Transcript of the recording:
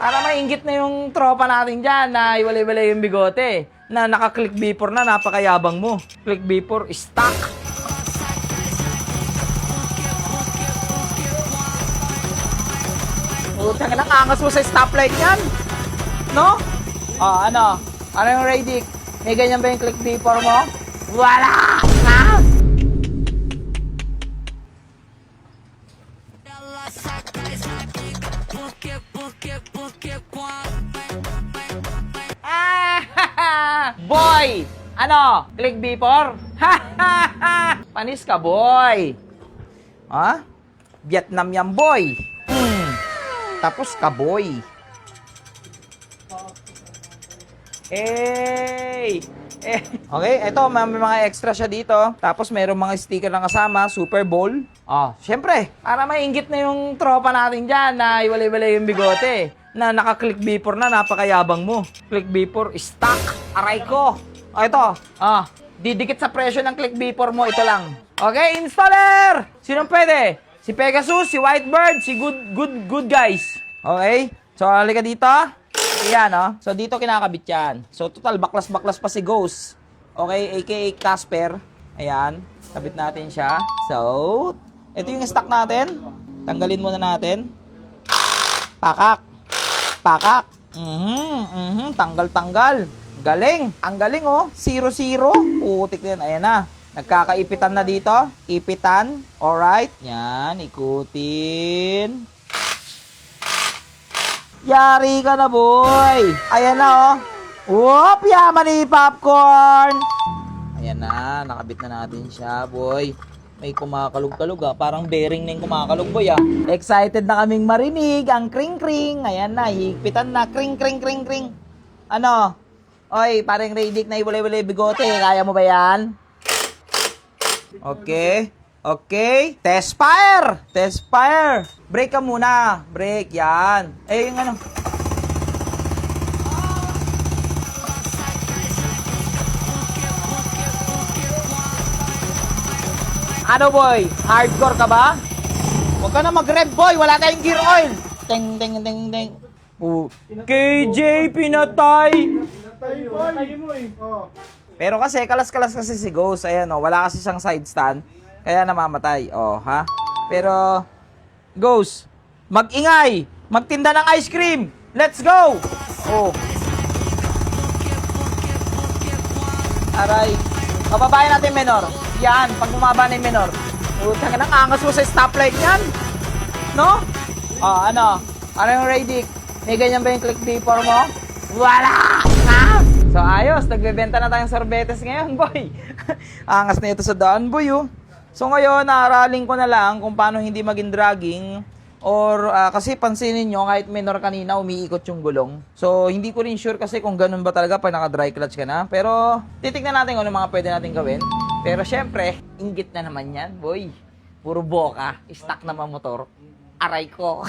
Para mainggit na yung tropa natin dyan na iwalay-walay yung bigote. Na naka-click B4 na, napakayabang mo. Click B4, stock. Utang na, angas mo sa stoplight yan. No? Ano? Ano yung Radic? May ganyan ba yung click B4 mo? Wala! Ha? Boy! Ano? Click B4? Panis ka, boy! Ha? Vietnam yan, boy! Tapos ka, boy! Hey! Okay, ito, may mga extra siya dito. Tapos mayroong mga sticker na kasama, Super Bowl. Syempre, para mainggit na yung tropa natin dyan na iwalay-walay yung bigote. Na naka-click B4 na, napakayabang mo. Click B4, stock. Aray ko. Ito. Didikit sa presyo ng click B4 mo, ito lang. Okay, installer! Sinong pwede? Si Pegasus, si Whitebird, si good guys. Okay? So, halika dito. Ayan, So, dito kinakabit yan. So, total, baklas-baklas pa si Ghost. Okay, aka Casper. Ayan. Kabit natin siya. So, ito yung stock natin. Tanggalin muna natin. Pakak. Pakak. Tanggal-tanggal. Galing. Ang galing, 0-0. Putik din. Ayan na. Nagkakaipitan na dito. Ipitan. Alright. Yan. Ikutin. Yari ka na, boy. Ayan na, Whoop! Yaman ni popcorn. Ayan na. Nakabit na natin siya, boy. May kumakalog-kalog, Parang bearing na yung kumakalog, boy, Excited na kaming marinig ang kring-kring. Ayan na. Higpitan na. Kring-kring-kring-kring. Ano? Oy, parang Radic na iwalay-walay bigote. Kaya mo ba yan? Okay. Okay. Test fire! Test fire! Brake ka muna. Brake. Yan. Yung ano. Ano, boy? Hardcore ka ba? Huwag ka na mag-rev, boy. Wala tayong gear oil. Ting, ting, ting, ting. KJ, pinatay! Pinatay mo, Pero kasi, kalas-kalas kasi si Ghost. Ayan, wala kasi siyang side stand. Kaya namamatay. Ha? Pero, Ghost, mag-ingay! Magtinda ng ice cream! Let's go! Aray. Pababayan natin menor. Yan, pag bumaba na yung menor. Utang na, angas mo sa stoplight yan. No? Ano? Ano yung Radic? May ganyan ba yung click B4 mo? Wala! Ha? So, ayos. Nagbebenta na tayong sorbetes ngayon, boy. Angas na ito sa daan, boy, So, ngayon, naaraling ko na lang kung paano hindi maging dragging. Or, kasi pansinin nyo, kahit minor kanina, umiikot yung gulong. So, hindi ko rin sure kasi kung ganun ba talaga pag naka-dry clutch ka na. Pero, titignan natin kung ano mga pwede natin gawin. Pero, syempre, inggit na naman yan, boy. Puro boka. Stock naman motor. Aray ko.